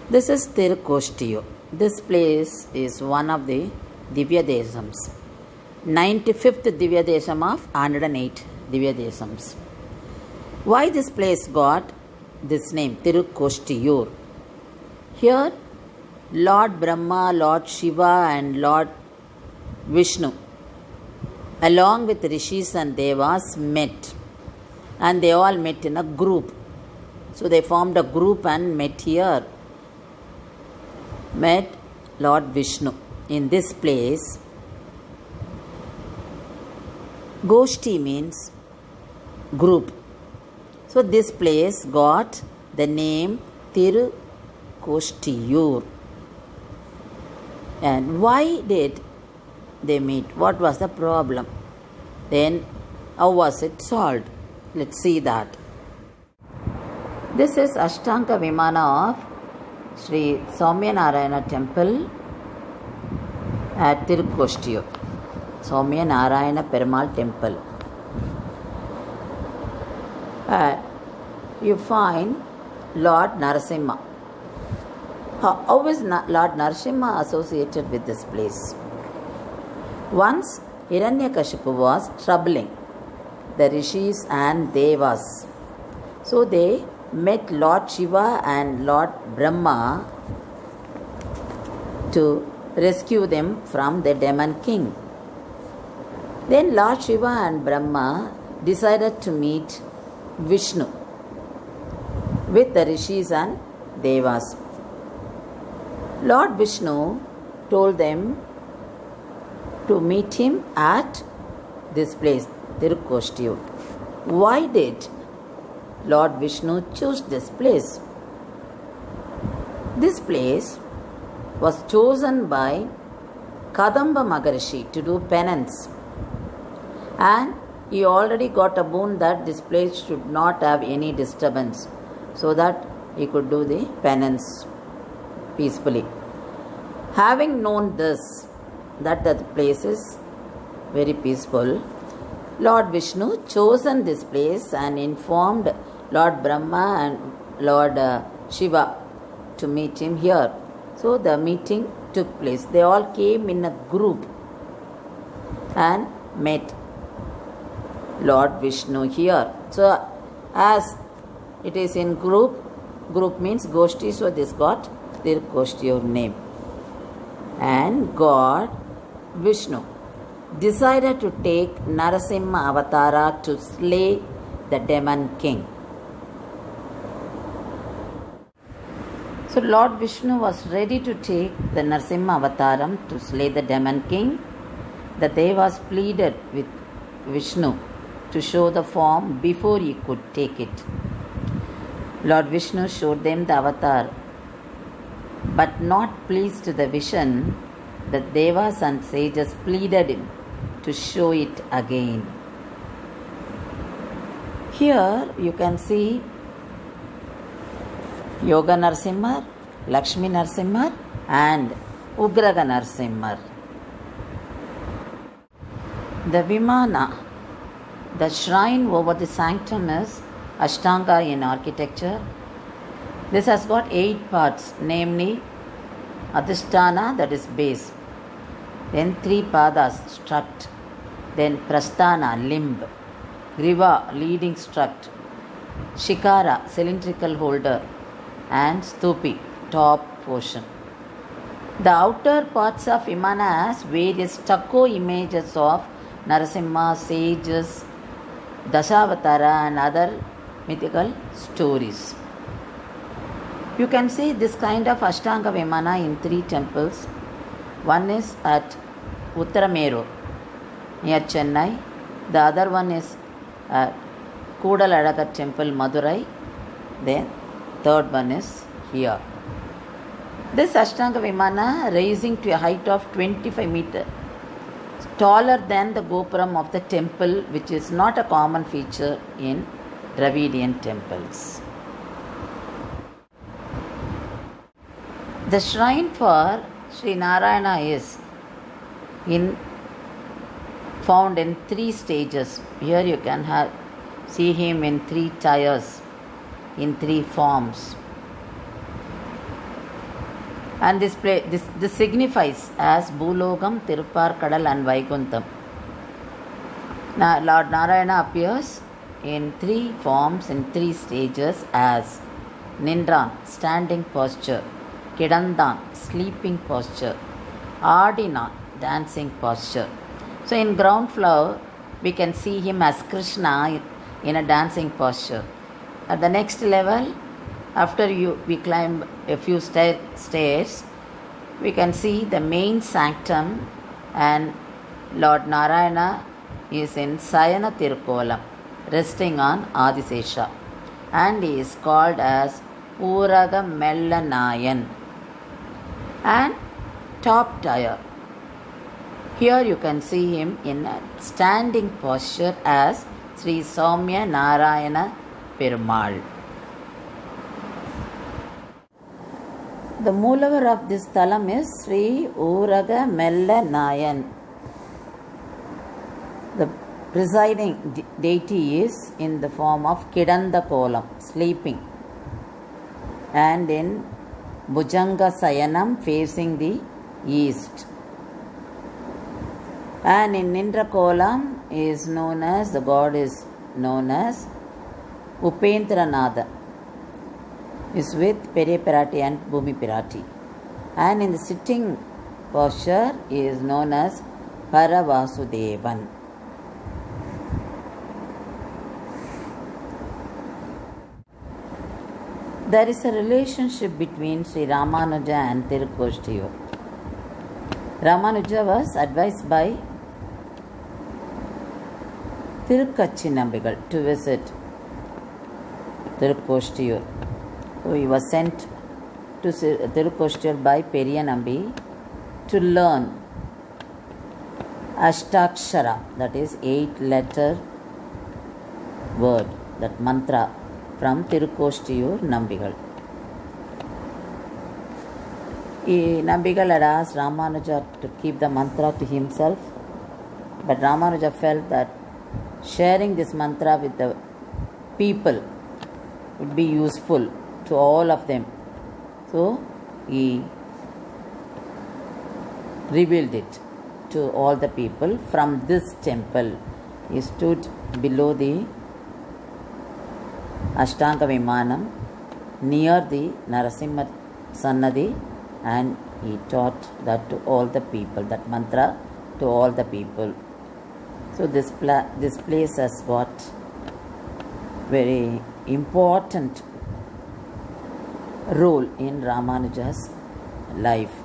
This is Tirukostiyur. This place is one of the Divya Desams. 95th Divya Desam of 108 Divya Desams. Why this place got this name, Tirukostiyur? Here, Lord Brahma, Lord Shiva and Lord Vishnu, along with Rishis and Devas, met. And they all met in a group. So they formed a group and met here. Met Lord Vishnu. In this place, Goshti means group. So this place got the name Tirukostiyur. And why did they meet? What was the problem? Then how was it solved? Let's see that. This is Ashtanga Vimana of Sri Soumya Narayana Temple at Tirukostiyur. Soumya Narayana Perumal Temple. You find Lord Narasimha. How is Lord Narasimha associated with this place? Once Hiranyakashipu was troubling the Rishis and Devas. So they met Lord Shiva and Lord Brahma to rescue them from the demon king. Then Lord Shiva and Brahma decided to meet Vishnu with the Rishis and Devas. Lord Vishnu told them to meet him at this place, Tirukostiyur. Why did Lord Vishnu choose this place? This place was chosen by Kadamba Maharishi to do penance. And he already got a boon that this place should not have any disturbance, so that he could do the penance peacefully. Having known this, that the place is very peaceful, Lord Vishnu chosen this place and informed Lord Brahma and Lord Shiva to meet him here. So the meeting took place. They all came in a group and met Lord Vishnu here. So as it is in group means Goshti, so this got Tirukostiyur name. And God Vishnu decided to take Narasimha Avatara to slay the demon king. So Lord Vishnu was ready to take the Narasimha Avataram to slay the demon king. The Devas pleaded with Vishnu to show the form before he could take it. Lord Vishnu showed them the avatar, but not pleased to the vision, the Devas and sages pleaded him to show it again. Here you can see Yoga Narasimha, Lakshmi Narasimha and Ugraga Narasimha. The Vimana, the shrine over the sanctum, is Ashtanga in architecture. This has got 8 parts, namely Adhisthana, that is base, then 3 padas, strut, then Prasthana, limb, Griva, leading strut, Shikara, cylindrical holder, and Stupi, top portion. The outer parts of Vimana has various stucco images of Narasimha, sages, Dashavatara and other mythical stories. You can see this kind of Ashtanga Vimana in 3 temples. One is at Uttarameru near Chennai. The other one is at Kudaladagar Temple, Madurai. Then third one is here. This Ashtanga Vimana rising to a height of 25 meters, taller than the Gopuram of the temple, which is not a common feature in Dravidian temples. The shrine for Sri Narayana is found in 3 stages. Here you can see him in 3 tiers, in 3 forms. And this signifies as Bhulogam, Tirupparkadal and Vaikuntham. Lord Narayana appears in 3 forms in 3 stages as Nindran, standing posture, Kidandan, sleeping posture, Adinan, dancing posture. So in ground floor, we can see him as Krishna in a dancing posture. At the next level, after we climb a few stairs, we can see the main sanctum, and Lord Narayana is in Sayana Tirukolam, resting on Adisesha, and he is called as Uraga Mellanayan and top tier. Here you can see him in a standing posture as Sri Soumya Narayana Perumal. The Moolavar of this thalam is Sri Uraga Mellanayan. The presiding deity is in the form of Kidanda Kolam, sleeping, and in Bhujanga Sayanam, facing the east. And in Nindra Kolam is known as, the god is known as Upendranatha, is with Periya Pirati and Bhumi Pirati. And in the sitting posture is known as Paravasudevan. There is a relationship between Sri Ramanuja and Tirukostiyur. Ramanuja was advised by Tirukkachi Nambigal to visit Tirukostiyur. So he was sent to Tirukostiyur by Periya Nambi to learn Ashtakshara, that is 8-letter word, that mantra from Tirukostiyur Nambigal. Nambigal had asked Ramanuja to keep the mantra to himself, but Ramanuja felt that sharing this mantra with the people would be useful to all of them. So he revealed it to all the people from this temple. He stood below the Ashtanga Vimanam near the Narasimha Sannadhi, and he taught that to all the people, that mantra to all the people. So this place has got very important role in Ramanuja's life.